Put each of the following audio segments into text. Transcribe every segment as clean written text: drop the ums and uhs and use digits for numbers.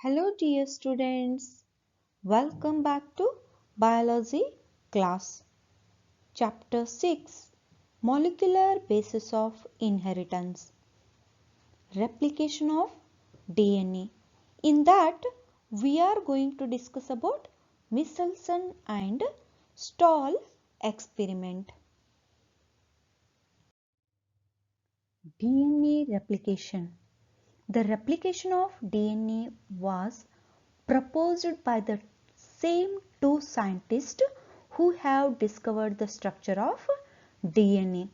Hello dear students, welcome back to Biology class. Chapter 6 Molecular Basis of Inheritance Replication of DNA. In that we are going to discuss about Meselson and Stahl experiment. DNA replication. The replication of DNA was proposed by the same two scientists who have discovered the structure of DNA.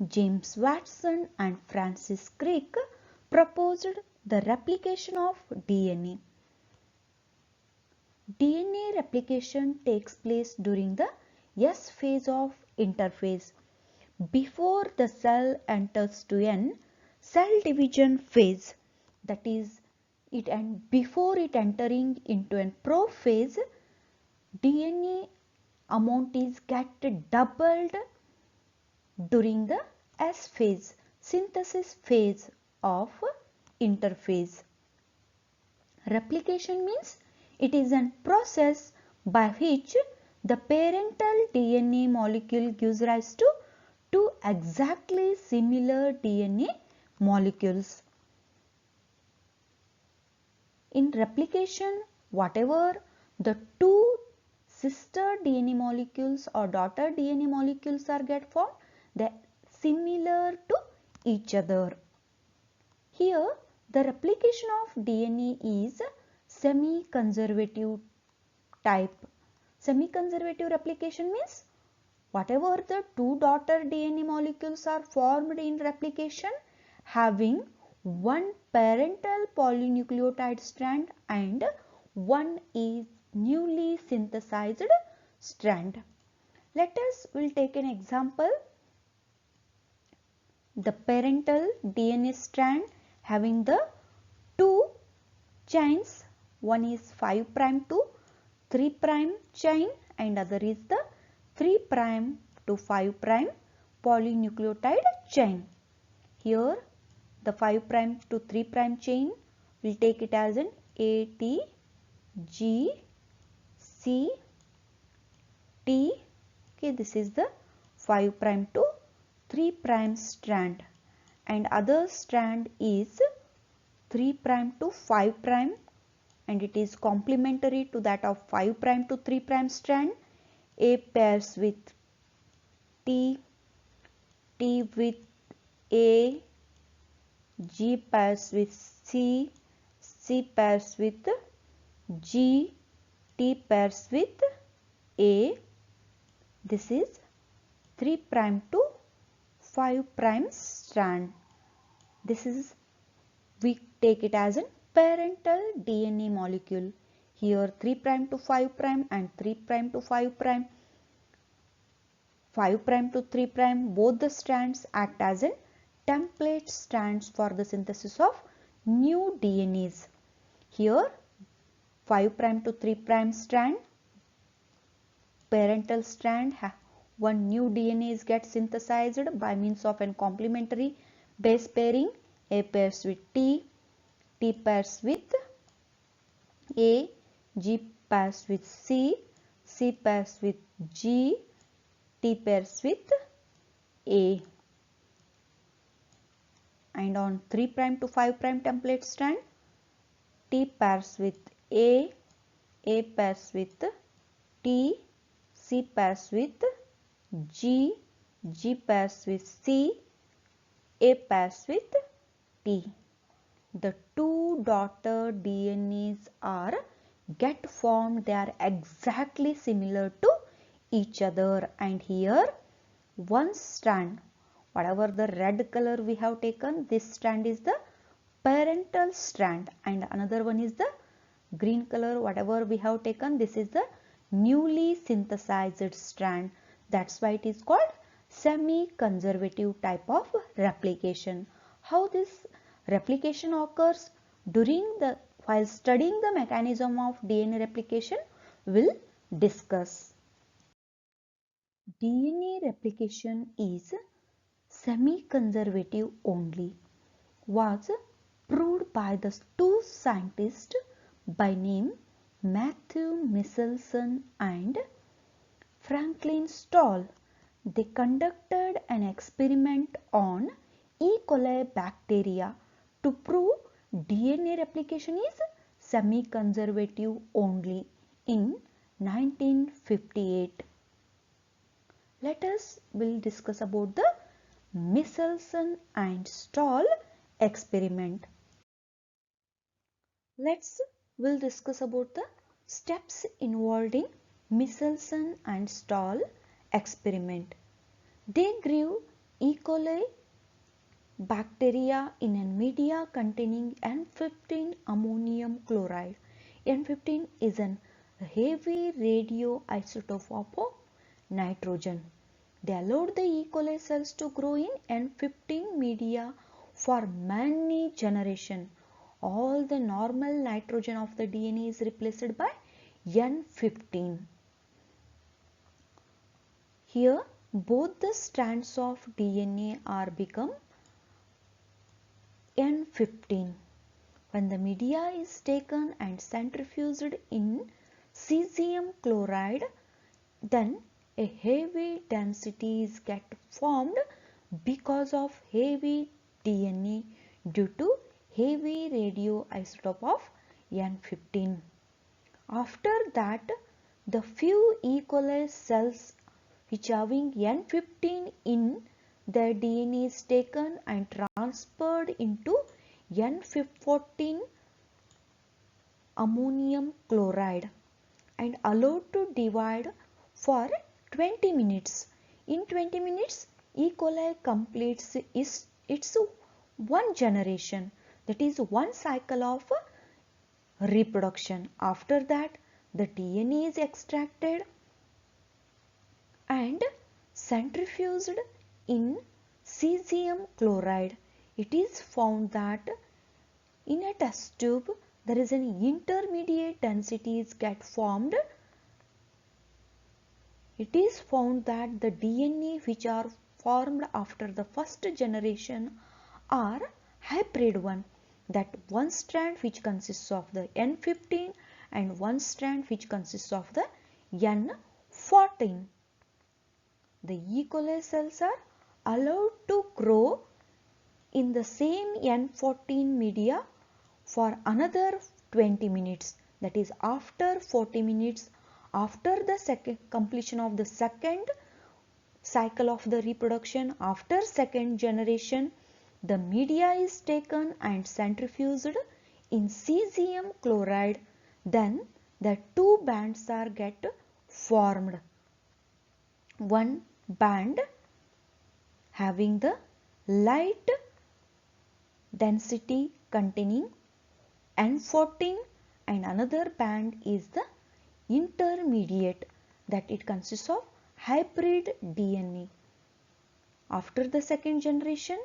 James Watson and Francis Crick proposed the replication of DNA. DNA replication takes place during the S phase of interphase. Before the cell enters to an cell division phase, that is it, and before it entering into a prophase, DNA amount is get doubled during the S phase, synthesis phase of interphase. Replication means it is a process by which the parental DNA molecule gives rise to two exactly similar DNA molecules. In replication, whatever the two sister DNA molecules or daughter DNA molecules are get formed, they are similar to each other. Here, the replication of DNA is semi-conservative type. Semi-conservative replication means whatever the two daughter DNA molecules are formed in replication, having one parental polynucleotide strand and one is newly synthesized strand. Let us will take an example. The parental DNA strand having the two chains, one is 5' to 3' chain and other is the 3' to 5' polynucleotide chain. Here the 5' to 3' chain, will take it as an A, T, G, C, T. Okay, this is the 5' to 3' strand, and other strand is 3' to 5' and it is complementary to that of 5' to 3' strand. A pairs with T, T with A, G pairs with C, C pairs with G, T pairs with A. This is 3' to 5' strand. This is, we take it as a parental DNA molecule. Here 3' to 5' and 3' to 5', 5' to 3', both the strands act as a template strands for the synthesis of new DNAs. Here 5' to 3' strand, parental strand, one new DNA is get synthesized by means of an complementary base pairing. A pairs with T, T pairs with A, G pairs with C, C pairs with G, T pairs with A. And on 3' to 5' template strand, T pairs with A pairs with T, C pairs with G, G pairs with C, A pairs with T. The two daughter DNAs are get formed, they are exactly similar to each other, and here one strand, whatever the red color we have taken, this strand is the parental strand and another one is the green color, whatever we have taken, this is the newly synthesized strand. That's why it is called semi-conservative type of replication. How this replication occurs while studying the mechanism of DNA replication, we'll discuss. DNA replication is semi-conservative only, was proved by the two scientists by name Matthew Meselson and Franklin Stahl. They conducted an experiment on E. coli bacteria to prove DNA replication is semi-conservative only in 1958. Let us will discuss about the Meselson and Stahl experiment. We'll discuss about the steps involved in Meselson and Stahl experiment. They grew E. coli bacteria in a media containing N15 ammonium chloride. N15 is a heavy radioisotope of nitrogen. They allowed the E. coli cells to grow in N15 media for many generations. All the normal nitrogen of the DNA is replaced by N15. Here both the strands of DNA are become N15. When the media is taken and centrifuged in cesium chloride, then a heavy densities get formed because of heavy DNA due to heavy radioisotope of N15. After that, the few E. coli cells which having N15 in their DNA is taken and transferred into N14 ammonium chloride and allowed to divide for 20 minutes. In 20 minutes, E. coli completes its one generation, that is one cycle of reproduction. After that, the DNA is extracted and centrifuged in cesium chloride. It is found that in a test tube there is an intermediate densities get formed. It is found that the DNA which are formed after the first generation are hybrid one, that one strand which consists of the N15 and one strand which consists of the N14. The E. coli cells are allowed to grow in the same N14 media for another 20 minutes, that is after 40 minutes after the completion of the second cycle of the reproduction. After second generation, the media is taken and centrifuged in cesium chloride. Then the two bands are get formed. One band having the light density containing N14 and another band is the intermediate, that it consists of hybrid DNA. After the second generation,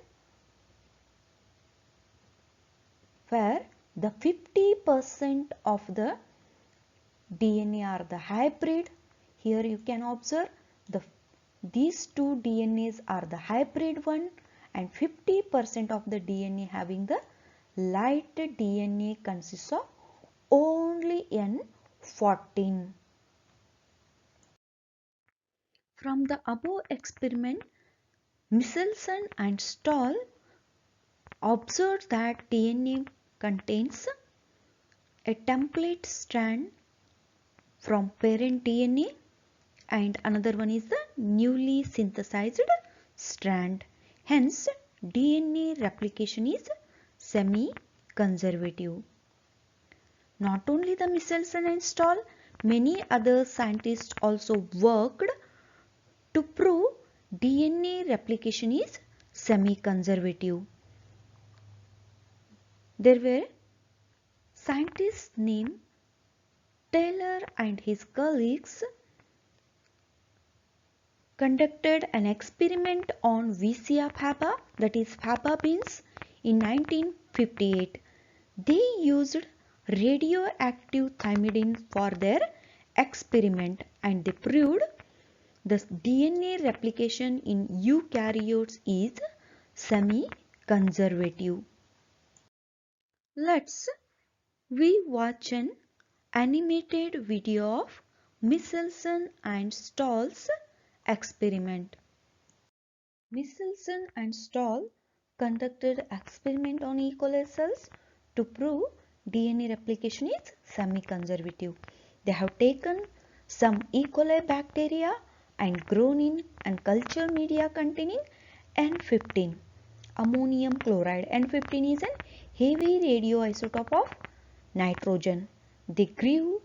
where the 50% of the DNA are the hybrid, here you can observe these two DNAs are the hybrid one and 50% of the DNA having the light DNA consists of only N14. From the above experiment, Meselson and Stahl observed that DNA contains a template strand from parent DNA and another one is the newly synthesized strand. Hence, DNA replication is semi-conservative. Not only the Meselson and Stahl, many other scientists also worked to prove DNA replication is semi-conservative. There were scientists named Taylor and his colleagues conducted an experiment on Vicia faba, that is faba beans, in 1958. They used radioactive thymidine for their experiment and they proved the DNA replication in eukaryotes is semi-conservative. Let's We watch an animated video of Meselson and Stahl's experiment. Meselson and Stahl conducted experiment on E. coli cells to prove DNA replication is semi-conservative. They have taken some E. coli bacteria and grown in and culture media containing N15 ammonium chloride. N15 is a heavy radioisotope of nitrogen. They grew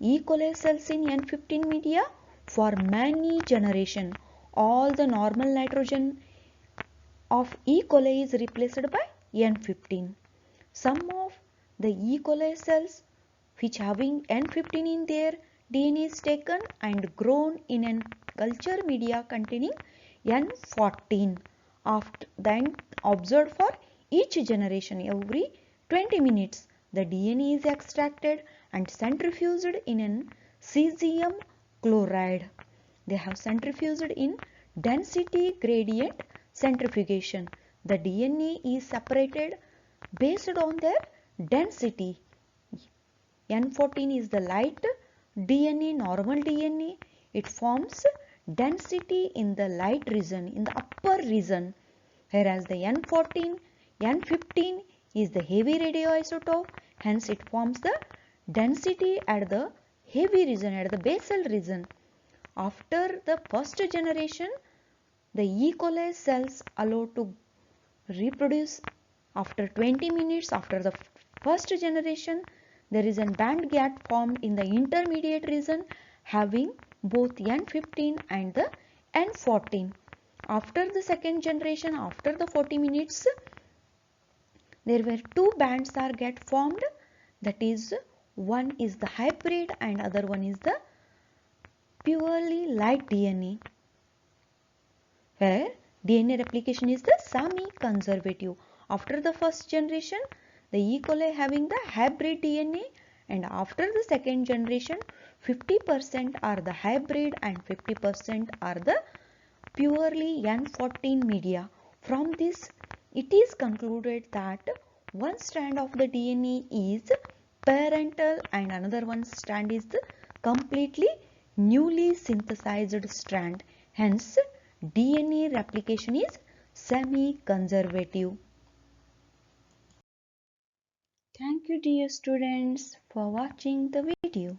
E. coli cells in N15 media for many generations. All the normal nitrogen of E. coli is replaced by N15. Some of the E. coli cells which having N15 in their DNA is taken and grown in a culture media containing N14. After then observed for each generation every 20 minutes, the DNA is extracted and centrifuged in an cesium chloride. They have centrifuged in density gradient centrifugation. The DNA is separated based on their density. N14 is the light DNA, normal DNA. It forms density in the light region, in the upper region. Whereas the N15 is the heavy radioisotope. Hence it forms the density at the heavy region, at the basal region. After the first generation, the E. coli cells allowed to reproduce after 20 minutes after the first generation. There is a band gap formed in the intermediate region having both N15 and the N14. After the second generation, after the 40 minutes, there were two bands are get formed. That is, one is the hybrid and other one is the purely light DNA, where DNA replication is the semi-conservative. After the first generation, the E. coli having the hybrid DNA, and after the second generation, 50% are the hybrid and 50% are the purely N14 media. From this, it is concluded that one strand of the DNA is parental and another one strand is the completely newly synthesized strand. Hence, DNA replication is semi-conservative. Thank you dear students for watching the video.